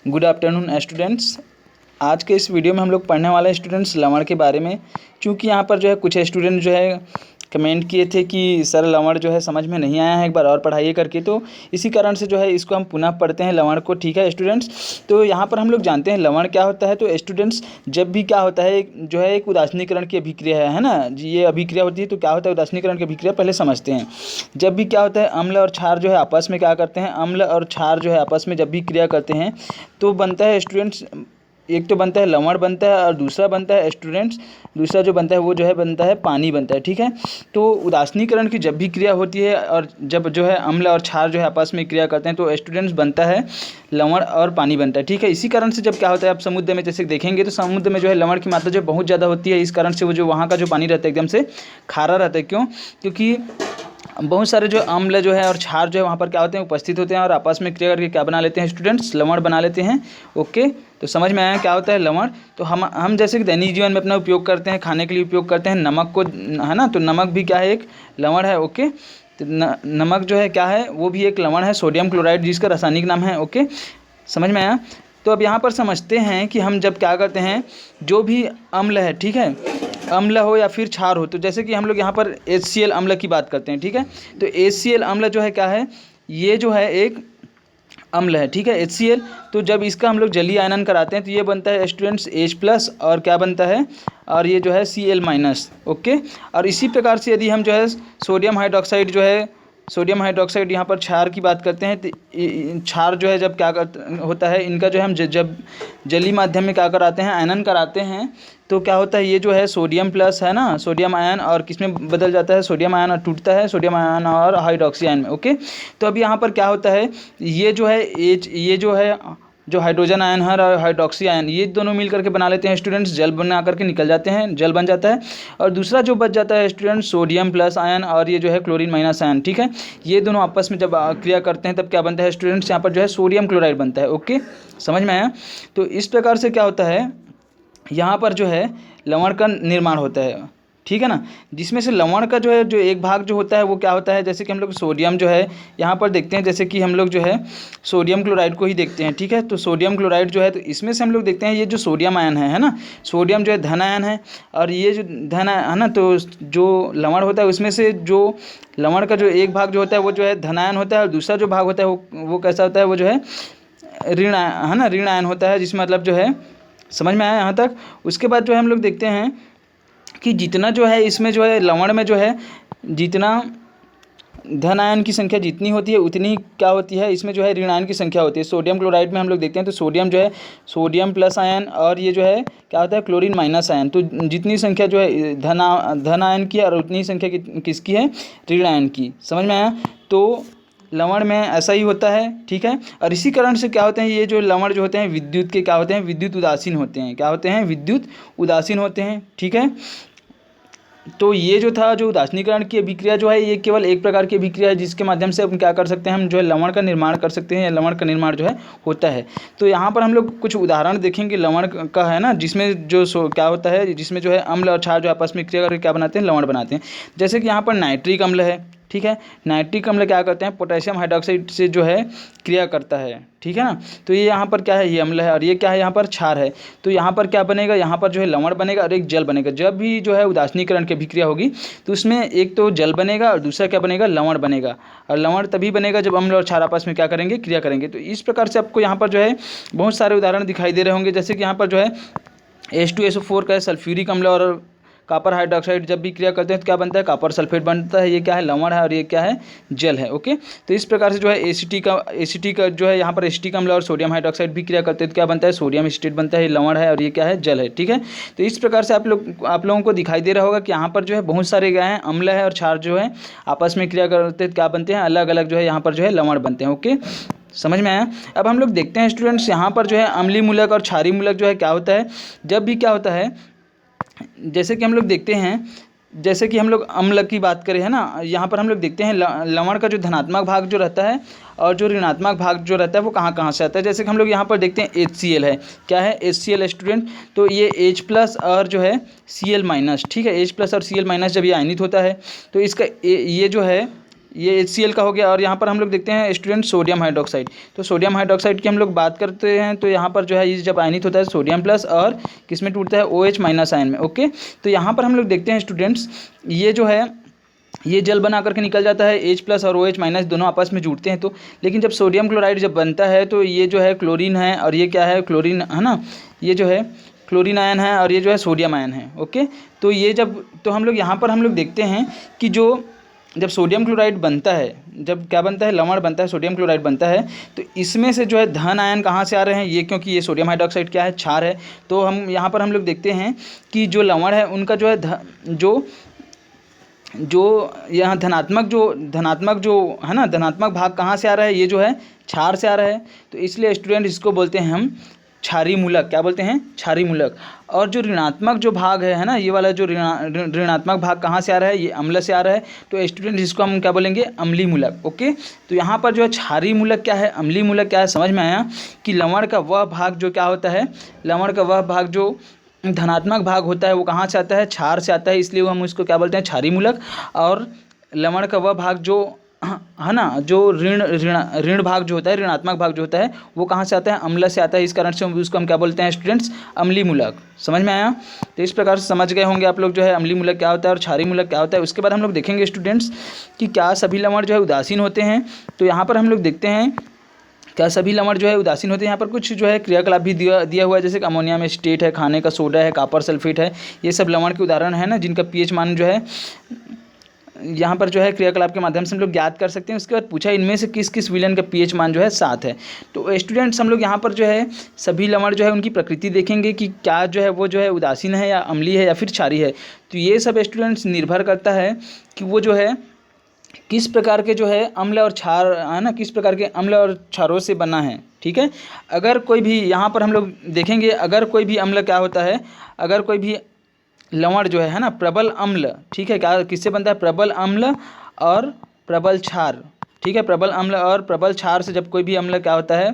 Good afternoon students. आज के इस वीडियो में हम लोग पढ़ने वाले हैं स्टूडेंट्स लवण के बारे में। क्योंकि यहाँ पर जो है कुछ स्टूडेंट जो है कमेंट किए थे कि सर लवण जो है समझ में नहीं आया है, एक बार और पढ़ाइए करके। तो इसी कारण से जो है इसको हम पुनः पढ़ते हैं लवण को। ठीक है स्टूडेंट्स, तो यहाँ पर हम लोग जानते हैं लवण क्या होता है। तो स्टूडेंट्स जब भी क्या होता है जो है एक उदासीनीकरण की अभिक्रिया है ना, ये अभिक्रिया होती है। तो क्या होता है उदासीनीकरण की अभिक्रिया, पहले समझते हैं। जब भी क्या होता है अम्ल और क्षार जो है आपस में क्या करते हैं, अम्ल और क्षार जो है आपस में जब भी क्रिया करते हैं तो बनता है स्टूडेंट्स, एक तो बनता है लवण बनता है और दूसरा बनता है स्टूडेंट्स, दूसरा जो बनता है वो जो है बनता है पानी बनता है। ठीक है, तो उदासीनीकरण की जब भी क्रिया होती है और जब जो है अम्ल और क्षार जो है आपस में क्रिया करते हैं तो स्टूडेंट्स बनता है लवण और पानी बनता है। ठीक है, इसी कारण से जब क्या होता है आप समुद्र में जैसे देखेंगे तो समुद्र में जो है लवण की मात्रा जो बहुत ज़्यादा होती है। इस कारण से वो जो वहाँ का जो पानी रहता है एकदम से खारा रहता है। क्यों? क्योंकि बहुत सारे जो अम्ल जो है और क्षार जो है वहाँ पर क्या होते हैं उपस्थित होते हैं और आपस में क्रिया करके क्या बना लेते हैं स्टूडेंट्स, लवण बना लेते हैं। ओके, तो समझ में आया क्या होता है लवण। तो हम जैसे कि दैनिक जीवन में अपना उपयोग करते हैं, खाने के लिए उपयोग करते हैं नमक को, है ना। तो नमक भी क्या है, एक लवण है। ओके, तो नमक जो है क्या है, वो भी एक लवण है, सोडियम क्लोराइड जिसका रासायनिक नाम है। ओके, समझ में आया। तो अब यहाँ पर समझते हैं कि हम जब क्या करते हैं जो भी अम्ल है, ठीक है, अम्ल हो या फिर क्षार हो, तो जैसे कि हम लोग यहाँ पर HCl अम्ल की बात करते हैं। ठीक है, तो HCl अम्ल जो है क्या है, ये जो है एक अम्ल है। ठीक है, HCl। तो जब इसका हम लोग जलीय आयनन कराते हैं तो ये बनता है स्टूडेंट्स H+ और क्या बनता है, और ये जो है Cl-। ओके, और इसी प्रकार से यदि हम जो है सोडियम हाइड्रोक्साइड जो है, सोडियम हाइड्रोक्साइड यहाँ पर क्षार की बात करते हैं तो क्षार जो है जब क्या होता है इनका जो है हम जब जलीय माध्यम में क्या कराते हैं, आयनन कराते हैं, तो क्या होता है ये जो है सोडियम प्लस है ना, सोडियम आयन, और किस में बदल जाता है, सोडियम आयन और टूटता है सोडियम आयन और हाइड्रोक्सी आयन में। ओके, तो अब यहाँ पर क्या होता है, ये जो है ये जो है जो हाइड्रोजन आयन है और हाइड्रोक्सी आयन, ये दोनों मिल करके बना लेते हैं स्टूडेंट्स, जल बना करके निकल जाते हैं, जल बन जाता है। और दूसरा जो बच जाता है स्टूडेंट्स सोडियम प्लस आयन और ये जो है क्लोरीन माइनस आयन। ठीक है, ये दोनों आपस में जब क्रिया करते हैं तब क्या बनता है स्टूडेंट्स, यहाँ पर जो है सोडियम क्लोराइड बनता है। ओके, समझ में आया। तो इस प्रकार से क्या होता है यहाँ पर जो है लवण का निर्माण होता है। ठीक है ना, जिसमें से लवण का जो है जो एक भाग जो होता है वो क्या होता है, जैसे कि हम लोग सोडियम जो है यहाँ पर देखते हैं, जैसे कि हम लोग जो है सोडियम क्लोराइड को ही देखते हैं। ठीक है, तो सोडियम क्लोराइड जो है तो इसमें से हम लोग देखते हैं ये जो सोडियम आयन है ना, सोडियम जो है धन आयन है और ये जो धन है ना, तो जो लवण होता है उसमें से जो लवण का जो एक भाग जो होता है वो जो है धन आयन होता है और दूसरा जो भाग होता है वो कैसा होता है, वो जो है ऋण आयन है ना, ऋण आयन होता है, जिसमें मतलब जो है समझ में आया यहाँ तक। उसके बाद जो है हम लोग देखते हैं कि जितना जो है इसमें जो है लवण में जो है जितना धन आयन की संख्या जितनी होती है उतनी क्या होती है इसमें जो है ऋण आयन की संख्या होती है। सोडियम क्लोराइड में हम लोग देखते हैं तो सोडियम जो है सोडियम प्लस आयन और ये जो है क्या होता है क्लोरीन माइनस आयन। तो जितनी संख्या जो है धन आयन की और उतनी संख्या किसकी है, ऋण आयन की। समझ में आया। तो लवण में ऐसा ही होता है। ठीक है, और इसी कारण से क्या होते हैं ये जो लवण जो होते हैं विद्युत के क्या होते हैं, विद्युत उदासीन होते हैं। क्या होते हैं, विद्युत उदासीन होते हैं। ठीक है, तो ये जो था जो उदासीनीकरण की अभिक्रिया जो है ये केवल एक प्रकार की अभिक्रिया है जिसके माध्यम से हम क्या कर सकते हैं, हम जो है लवण का निर्माण कर सकते हैं या लवण का निर्माण जो है होता है। तो यहाँ पर हम लोग कुछ उदाहरण देखेंगे लवण का, है ना, जिसमें जो क्या होता है, जिसमें जो है अम्ल और क्षार जो आपस में क्रिया करके क्या बनाते हैं, लवण बनाते हैं। जैसे कि यहाँ पर नाइट्रिक अम्ल है। ठीक है, नाइट्रिक अम्ल क्या करते हैं, पोटेशियम हाइड्रोक्साइड से जो है क्रिया करता है। ठीक है ना, तो ये यहाँ पर क्या है, ये अम्ल है और ये क्या है यहाँ पर क्षार है। तो यहाँ पर क्या बनेगा, यहाँ पर जो है लवण बनेगा और एक जल बनेगा। जब भी जो है उदासीनीकरण की अभिक्रिया होगी तो उसमें एक तो जल बनेगा और दूसरा क्या बनेगा, लवण बनेगा। और लवण तभी बनेगा जब अम्ल और क्षार आपस में क्या करेंगे, क्रिया करेंगे। तो इस प्रकार से आपको यहाँ पर जो है बहुत सारे उदाहरण दिखाई दे रहे होंगे। जैसे कि यहाँ पर जो है H2SO4 का है सल्फ्यूरिक अम्ल और कॉपर हाइड्रोक्साइड जब भी क्रिया करते हैं तो क्या बनता है, कॉपर सल्फेट बनता है। ये क्या है, लवण है और ये क्या है, जल है। ओके, तो इस प्रकार से जो है एसिटिक का जो है यहाँ पर एसिटिक अम्ल और सोडियम हाइड्रोक्साइड भी क्रिया करते हैं तो क्या बनता है, सोडियम एसिटेट बनता है। ये लवण है और ये क्या है, जल है। ठीक है, तो इस प्रकार से आप लोगों को दिखाई दे रहा होगा कि यहाँ पर जो है बहुत सारे क्या हैं, अम्ल है और क्षार जो है आपस में क्रिया करते हैं क्या बनते हैं, अलग अलग जो है यहाँ पर जो है लवण बनते हैं। ओके, समझ में आया। अब हम लोग देखते हैं स्टूडेंट्स यहाँ पर जो है अम्लीय मूलक और क्षारीय मूलक जो है क्या होता है, जब भी क्या होता है, जैसे कि हम लोग देखते हैं, जैसे कि हम लोग अम्ल की बात करें, है ना, यहाँ पर हम लोग देखते हैं लवण का जो धनात्मक भाग जो रहता है और जो ऋणात्मक भाग जो रहता है वो कहाँ कहाँ से आता है। जैसे कि हम लोग यहाँ पर देखते हैं HCl है, क्या है, HCl स्टूडेंट। तो ये H+ और जो है Cl-। ठीक है, H+ और Cl- जब ये आयनित होता है तो इसका ये जो है ये HCl का हो गया। और यहाँ पर हम लोग देखते हैं स्टूडेंट सोडियम हाइड्रोक्साइड। तो सोडियम हाइड्रोक्साइड की हम लोग बात करते हैं तो यहाँ पर जो है ये जब आयनित होता है सोडियम प्लस और किस में टूटता है OH माइनस आयन में। ओके, तो यहाँ पर हम लोग देखते हैं स्टूडेंट्स ये जो है ये जल बना करके निकल जाता है, H प्लस और OH माइनस दोनों आपस में जुड़ते हैं। तो लेकिन जब सोडियम क्लोराइड जब बनता है तो ये जो है क्लोरीन है और ये क्या है क्लोरीन है ना, ये जो है क्लोरीन आयन है और ये जो है सोडियम आयन है। ओके, तो ये जब तो हम लोग यहाँ पर हम लोग देखते हैं कि जब सोडियम क्लोराइड बनता है, जब क्या बनता है लवण बनता है, सोडियम क्लोराइड बनता है, तो इसमें से जो है धन आयन कहाँ से आ रहे हैं, ये क्योंकि ये सोडियम हाइड्रोक्साइड क्या है क्षार है। तो हम यहाँ पर हम लोग देखते हैं कि जो लवण है उनका जो है जो यहाँ धनात्मक जो है ना धनात्मक भाग कहाँ से आ रहा है, ये जो है क्षार से आ रहा है। तो इसलिए स्टूडेंट इसको बोलते हैं हम क्षारीय मूलक। क्या बोलते हैं? क्षारीय मूलक। और जो ऋणात्मक जो भाग है ना, ये वाला जो ऋणात्मक भाग कहाँ से आ रहा है, ये अम्ल से आ रहा है। तो स्टूडेंट इसको हम क्या बोलेंगे? अम्लीय मूलक। ओके, तो यहाँ पर जो है क्षारीय मूलक क्या है, अम्लीय मूलक क्या है, समझ में आया कि लवण का वह भाग जो क्या होता है, लवण का वह भाग जो धनात्मक भाग होता है वो कहाँ से आता है, क्षार से आता है, इसलिए हम उसको क्या बोलते हैं क्षारीय मूलक। और लवण का वह भाग जो है ना, जो ऋण भाग जो होता है, ऋणात्मक भाग जो होता है वो कहाँ से आता है, अम्ल से आता है। इस कारण से उसको हम क्या बोलते हैं स्टूडेंट्स, अम्लीय मूलक। समझ में आया? तो इस प्रकार से समझ गए होंगे आप लोग जो है अम्लीय मूलक क्या होता है और क्षारीय मूलक क्या होता है। उसके बाद हम लोग देखेंगे स्टूडेंट्स कि क्या सभी लवण जो है उदासीन होते हैं। तो यहाँ पर हम लोग देखते हैं क्या सभी लवण जो है उदासीन होते हैं। यहाँ पर कुछ जो है क्रियाकलाप भी दिया हुआ है, जैसे कि अमोनियम एसिटेट है, खाने का सोडा है, कॉपर सल्फेट है, ये सब लवण के उदाहरण है ना, जिनका pH मान जो है यहाँ पर जो है क्रियाकलाप के माध्यम से हम लोग ज्ञात कर सकते हैं। उसके बाद पूछा इनमें से किस किस विलयन का pH मान जो है 7 है। तो स्टूडेंट्स हम लोग यहाँ पर जो है सभी लवण जो है उनकी प्रकृति देखेंगे कि क्या जो है वो जो है उदासीन है या अम्लीय है या फिर क्षारीय है। तो ये सब स्टूडेंट्स निर्भर करता है कि वो जो है किस प्रकार के जो है अम्ल और क्षार है ना, किस प्रकार के अम्ल और क्षारों से बना है। ठीक है, अगर कोई भी यहाँ पर हम लोग देखेंगे, अगर कोई भी अम्ल क्या होता है, अगर कोई भी लवण जो है ना प्रबल अम्ल, ठीक है, क्या किससे बनता है, प्रबल अम्ल और प्रबल क्षार। ठीक है, प्रबल अम्ल और प्रबल क्षार से जब कोई भी अम्ल क्या होता है,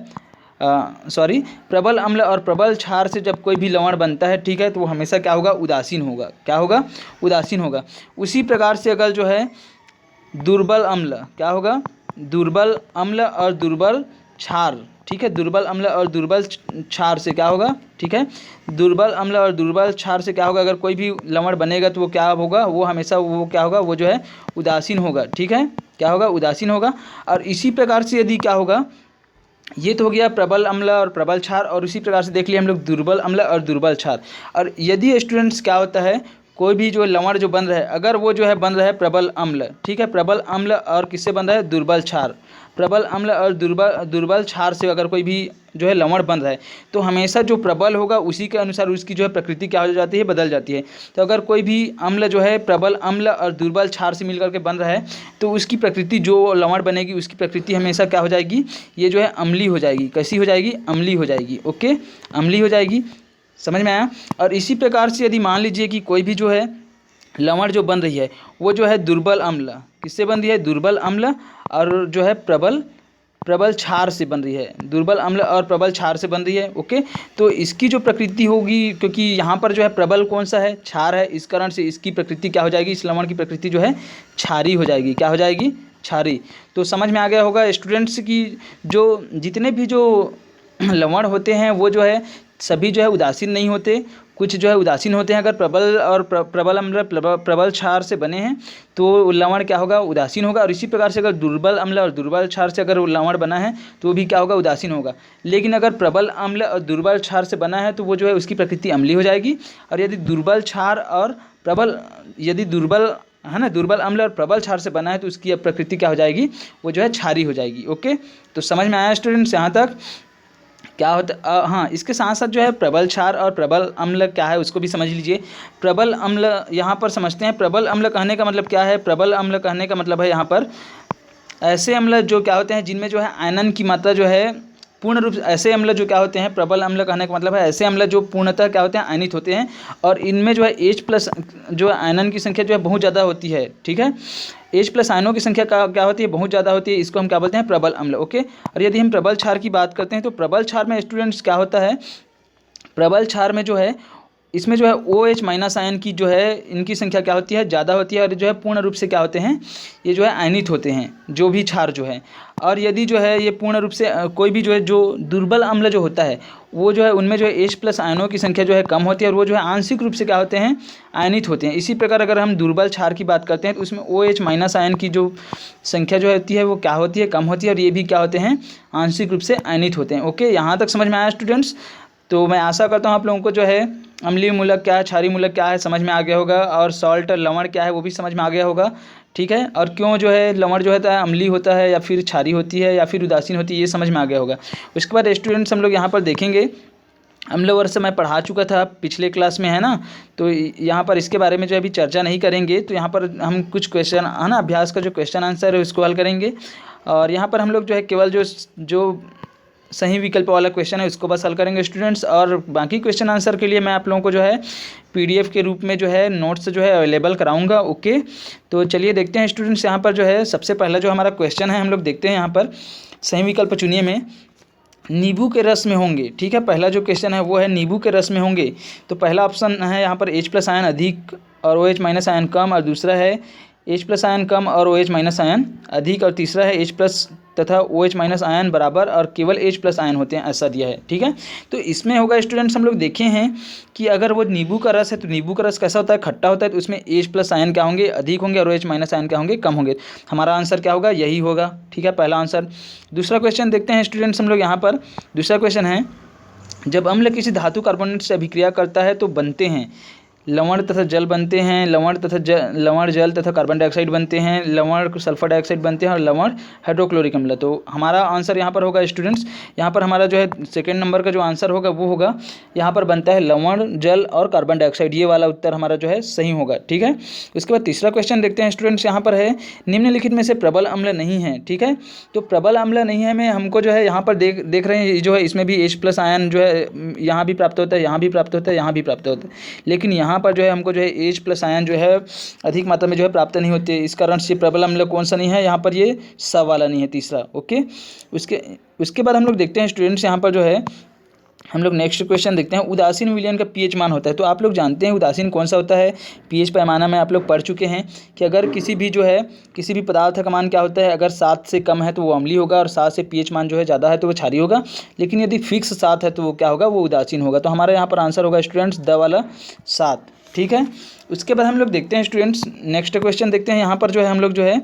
प्रबल अम्ल और प्रबल क्षार से जब कोई भी लवण बनता है, ठीक है, तो वो हमेशा क्या होगा, उदासीन होगा। क्या होगा? उदासीन होगा। उसी प्रकार से अगर जो है दुर्बल अम्ल क्या होगा, दुर्बल अम्ल और दुर्बल क्षार, ठीक है, दुर्बल अम्ल और दुर्बल क्षार से क्या होगा, ठीक है, दुर्बल अम्ल और दुर्बल क्षार से क्या होगा, अगर कोई भी लवण बनेगा तो वो क्या होगा, वो हमेशा वो क्या होगा, वो जो है उदासीन होगा। ठीक है, क्या होगा, उदासीन होगा। और इसी प्रकार से यदि क्या होगा, ये तो हो गया प्रबल अम्ल और प्रबल क्षार, और उसी प्रकार से देख लिया हम लोग दुर्बल अम्ल और दुर्बल क्षार। और यदि स्टूडेंट्स क्या होता है, कोई भी जो लवण जो बन रहा है, अगर वो जो है बन रहा है प्रबल अम्ल, ठीक है, प्रबल अम्ल और किससे बन रहा है, दुर्बल क्षार, प्रबल अम्ल और दुर्बल क्षार से अगर कोई भी जो है लवण बन रहा है, तो हमेशा जो प्रबल होगा उसी के अनुसार उसकी जो है प्रकृति क्या हो जाती है, बदल जाती है। तो अगर कोई भी अम्ल जो है प्रबल अम्ल और दुर्बल क्षार से मिलकर के बन रहा है, तो उसकी प्रकृति जो लवण बनेगी उसकी प्रकृति हमेशा क्या हो जाएगी, ये जो है अम्लीय हो जाएगी। कैसी हो जाएगी? अम्लीय हो जाएगी। ओके, अम्लीय हो जाएगी। समझ में आया? और इसी प्रकार से यदि मान लीजिए कि कोई भी जो है लवण जो बन रही है वो जो है दुर्बल अम्ल, किससे बन रही है, दुर्बल अम्ल और जो है प्रबल क्षार से बन रही है, दुर्बल अम्ल और प्रबल क्षार से बन रही है। ओके, तो इसकी जो प्रकृति होगी, क्योंकि यहाँ पर जो है प्रबल कौन सा है, क्षार है, इस कारण से इसकी प्रकृति क्या हो जाएगी, इस लवण की प्रकृति जो है क्षारीय हो जाएगी। क्या हो जाएगी? क्षारीय। तो समझ में आ गया होगा स्टूडेंट्स की जो जितने भी जो लवण होते हैं वो जो है सभी जो है उदासीन नहीं होते, कुछ जो है उदासीन होते हैं। अगर प्रबल और प्रबल अम्ल प्रबल क्षार से बने हैं तो लवण क्या होगा, उदासीन होगा। और इसी प्रकार से अगर दुर्बल अम्ल और दुर्बल क्षार से अगर लवण बना है तो वो भी क्या होगा, उदासीन होगा। लेकिन अगर प्रबल अम्ल और दुर्बल क्षार से बना है तो वो जो है उसकी प्रकृति अम्लीय हो जाएगी। और यदि दुर्बल क्षार और प्रबल, यदि दुर्बल है ना, दुर्बल अम्ल और प्रबल क्षार से बना है तो उसकी प्रकृति क्या हो जाएगी, वो जो है क्षारीय हो जाएगी। ओके, तो समझ में आया स्टूडेंट्स यहाँ तक क्या होता है? हाँ, इसके साथ साथ जो है प्रबल क्षार और प्रबल अम्ल क्या है उसको भी समझ लीजिए। प्रबल अम्ल यहाँ पर समझते हैं, प्रबल अम्ल कहने का मतलब क्या है, प्रबल अम्ल कहने का मतलब है यहाँ पर ऐसे अम्ल जो क्या होते हैं जिनमें जो है आयनन की मात्रा जो है पूर्ण रूप से, ऐसे अम्ल जो क्या होते हैं, प्रबल अम्ल कहने का मतलब है ऐसे अम्ल जो पूर्णतः क्या होते हैं, आयनित होते हैं, और इनमें जो है H+ जो आयनन की संख्या जो है बहुत ज़्यादा होती है। ठीक है, H+ आयनों की संख्या क्या होती है, बहुत ज़्यादा होती है, इसको हम क्या बोलते हैं, प्रबल अम्ल। ओके, और यदि हम प्रबल क्षार की बात करते हैं तो प्रबल क्षार में स्टूडेंट्स क्या होता है, प्रबल क्षार में जो है इसमें जो है OH माइनस आयन की जो है इनकी संख्या क्या होती है, ज़्यादा होती है, और जो है पूर्ण रूप से क्या होते हैं, ये जो है आयनित होते हैं, जो भी क्षार जो है। और यदि जो है ये पूर्ण रूप से कोई भी जो है जो दुर्बल अम्ल जो होता है वो जो है उनमें जो है H+ आयनों की संख्या जो है कम होती है, और वो जो है आंशिक रूप से क्या होते हैं, आयनित होते हैं। इसी प्रकार अगर हम दुर्बल क्षार की बात करते हैं तो उसमें OH माइनस आयन की जो संख्या जो होती है वो क्या होती है, कम होती है, और ये भी क्या होते हैं, आंशिक रूप से आयनित होते हैं। ओके, यहाँ तक समझ में आया स्टूडेंट्स? तो मैं आशा करता हूँ आप लोगों को जो है अम्लीय मूलक क्या है, क्षारीय मूलक क्या है समझ में आ गया होगा, और सॉल्ट लवण क्या है वो भी समझ में आ गया होगा। ठीक है, और क्यों जो है लवण जो है अम्लीय होता है या फिर क्षारीय होती है या फिर उदासीन होती है, ये समझ में आ गया होगा। उसके बाद स्टूडेंट्स हम लोग यहाँ पर देखेंगे अम्लवर्ष मैं पढ़ा चुका था पिछले क्लास में, है ना। तो यहाँ पर इसके बारे में जो अभी चर्चा नहीं करेंगे। तो यहाँ पर हम कुछ क्वेश्चन है ना, अभ्यास का जो क्वेश्चन आंसर है उसको हल करेंगे, और यहाँ पर हम लोग जो है केवल जो सही विकल्प वाला क्वेश्चन है उसको बस हल करेंगे स्टूडेंट्स। और बाकी क्वेश्चन आंसर के लिए मैं आप लोगों को जो है PDF के रूप में जो है नोट्स जो है अवेलेबल कराऊंगा। ओके, तो चलिए देखते हैं स्टूडेंट्स। यहाँ पर जो है सबसे पहला जो हमारा क्वेश्चन है हम लोग देखते हैं। यहाँ पर सही विकल्प चुनिए में नींबू के रस में होंगे। ठीक है, पहला जो क्वेश्चन है वो है नींबू के रस में होंगे। तो पहला ऑप्शन है यहाँ पर H+ आयन अधिक और OH माइनस आयन कम, और दूसरा है H+ आयन कम और OH माइनस आयन अधिक, और तीसरा है H+ तथा OH माइनस आयन बराबर और केवल H+ आयन होते हैं, ऐसा दिया है। ठीक है, तो इसमें होगा स्टूडेंट्स हम लोग देखे हैं कि अगर वो नींबू का रस है तो नींबू का रस कैसा होता है, खट्टा होता है, तो उसमें H+ आयन क्या होंगे, अधिक होंगे, और OH माइनस आयन क्या होंगे, कम होंगे। हमारा आंसर क्या होगा, यही होगा। ठीक है, पहला आंसर। दूसरा क्वेश्चन देखते हैं स्टूडेंट्स हम लोग यहाँ पर। दूसरा क्वेश्चन है, जब अम्ल किसी धातु कार्बोनेट से अभिक्रिया करता है तो बनते हैं लवण तथा जल बनते हैं, लवण जल तथा कार्बन डाइऑक्साइड बनते हैं, लवण सल्फर डाइऑक्साइड बनते हैं, और लवण हाइड्रोक्लोरिक अम्ल। तो हमारा आंसर यहाँ पर होगा स्टूडेंट्स, यहाँ पर हमारा जो है सेकंड नंबर का जो आंसर होगा वो होगा, यहाँ पर बनता है लवण जल और कार्बन डाइऑक्साइड, ये वाला उत्तर हमारा जो है सही होगा। ठीक है, उसके बाद तीसरा क्वेश्चन देखते हैं स्टूडेंट्स। यहाँ पर है निम्नलिखित में से प्रबल अम्ल नहीं है। ठीक है, तो प्रबल अम्ल नहीं है में हमको जो है यहाँ पर देख रहे हैं जो है इसमें भी H+ आयन जो है यहाँ भी प्राप्त होता है, यहाँ भी प्राप्त होता है, यहाँ भी प्राप्त होता है, लेकिन यहाँ पर जो है हमको जो है H+ आयन जो है अधिक मात्रा में जो है प्राप्त नहीं होते। इस कारण से प्रबल अम्ल कौन सा नहीं है, यहाँ पर ये स वाला नहीं है, तीसरा। ओके, उसके बाद हम लोग देखते हैं स्टूडेंट्स यहाँ पर जो है हम लोग नेक्स्ट क्वेश्चन देखते हैं। उदासीन विलयन का pH मान होता है। तो आप लोग जानते हैं उदासीन कौन सा होता है, pH पैमाना में आप लोग पढ़ चुके हैं कि अगर किसी भी पदार्थ का मान क्या होता है, अगर 7 से कम है तो वो अम्लीय होगा, और 7 से pH मान जो है ज़्यादा है तो वो क्षारीय होगा, लेकिन यदि फिक्स 7 है तो वो क्या होगा, वो उदासीन होगा। तो हमारा यहाँ पर आंसर होगा स्टूडेंट्स द वाला 7। ठीक है, उसके बाद हम लोग देखते हैं स्टूडेंट्स नेक्स्ट क्वेश्चन देखते हैं। यहाँ पर जो है हम लोग जो है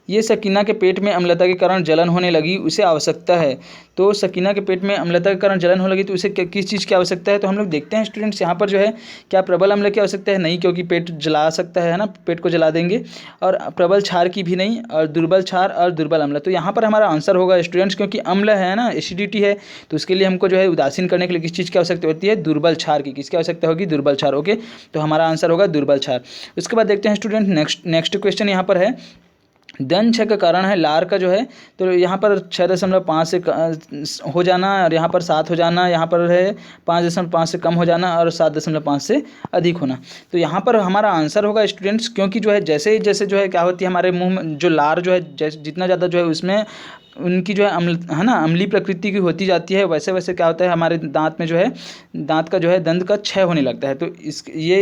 ये सकीना के पेट में अम्लता के कारण जलन होने लगी, उसे आवश्यकता है। तो सकीना के पेट में अम्लता के कारण जलन होने लगी तो उसे किस चीज़ की आवश्यकता है, तो हम लोग देखते हैं स्टूडेंट्स यहाँ पर जो है क्या प्रबल अम्ल की आवश्यकता है, नहीं, क्योंकि पेट जला सकता है ना, पेट को जला देंगे, और प्रबल क्षार की भी नहीं, और दुर्बल क्षार और दुर्बल अम्ल। तो यहाँ पर हमारा आंसर होगा स्टूडेंट्स, क्योंकि अम्ल है ना, एसिडिटी है, तो उसके लिए हमको जो है उदासीन करने के लिए किस चीज़ की आवश्यकता होती है, दुर्बल क्षार की। किसकी आवश्यकता होगी, दुर्बल क्षार। ओके, तो हमारा आंसर होगा दुर्बल क्षार। उसके बाद देखते हैं स्टूडेंट नेक्स्ट क्वेश्चन यहाँ पर है दन 6 का कारण है लार का जो है, तो यहाँ पर 6.5 से हो जाना, और यहाँ पर 7 हो जाना, यहाँ पर है 5.5 से कम हो जाना, और 7.5 से अधिक होना। तो यहाँ पर हमारा आंसर होगा स्टूडेंट्स, क्योंकि जो है जैसे जैसे जो है क्या होती है हमारे मुंह में जो लार जो है जितना ज़्यादा जो है उसमें उनकी जो है अम्लीय प्रकृति की होती जाती है, वैसे वैसे क्या होता है हमारे दांत में जो है दांत का जो है दंत का क्षय होने लगता है। तो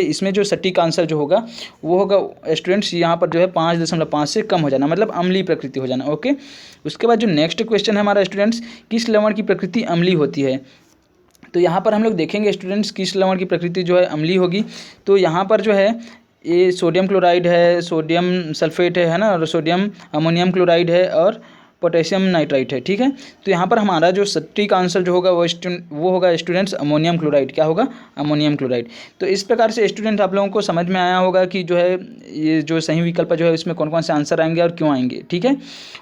इसमें जो सटीक आंसर जो होगा वो होगा स्टूडेंट्स यहाँ पर जो है 5.5 से कम हो जाना, मतलब अम्लीय प्रकृति हो जाना। ओके, उसके बाद जो नेक्स्ट क्वेश्चन है हमारा स्टूडेंट्स, किस लवण की प्रकृति अम्लीय होती है। तो यहाँ पर हम लोग देखेंगे स्टूडेंट्स किस लवण की प्रकृति जो है अम्लीय होगी। तो यहाँ पर जो है ये सोडियम क्लोराइड है, सोडियम सल्फेट है ना, और सोडियम अमोनियम क्लोराइड है, और पोटेशियम नाइट्राइट है। ठीक है, तो यहाँ पर हमारा जो सटीक आंसर जो होगा वो होगा स्टूडेंट्स अमोनियम क्लोराइड। क्या होगा, अमोनियम क्लोराइड। तो इस प्रकार से स्टूडेंट आप लोगों को समझ में आया होगा कि जो है ये जो सही विकल्प जो है इसमें कौन कौन से आंसर आएंगे और क्यों आएंगे। ठीक है,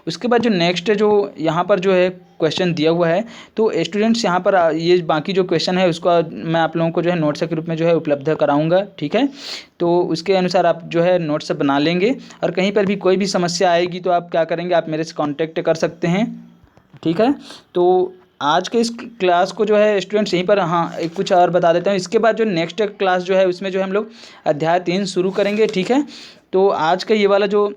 उसके बाद जो नेक्स्ट जो यहाँ पर जो है क्वेश्चन दिया हुआ है, तो स्टूडेंट्स यहाँ पर ये बाकी जो क्वेश्चन है उसका मैं आप लोगों को जो है नोट्स के रूप में जो है उपलब्ध कराऊंगा। ठीक है, तो उसके अनुसार आप जो है नोट्स बना लेंगे, और कहीं पर भी कोई भी समस्या आएगी तो आप क्या करेंगे, आप मेरे से कांटेक्ट कर सकते हैं। ठीक है, तो आज के इस क्लास को जो है स्टूडेंट्स यहीं पर एक कुछ और बता देता हूँ। इसके बाद जो नेक्स्ट क्लास जो है उसमें जो हम लोग अध्याय 3 शुरू करेंगे। ठीक है, तो आज का ये वाला जो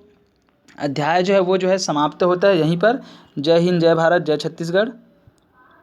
अध्याय जो है वो जो है समाप्त होता है यहीं पर। जय हिंद, जय भारत, जय छत्तीसगढ़।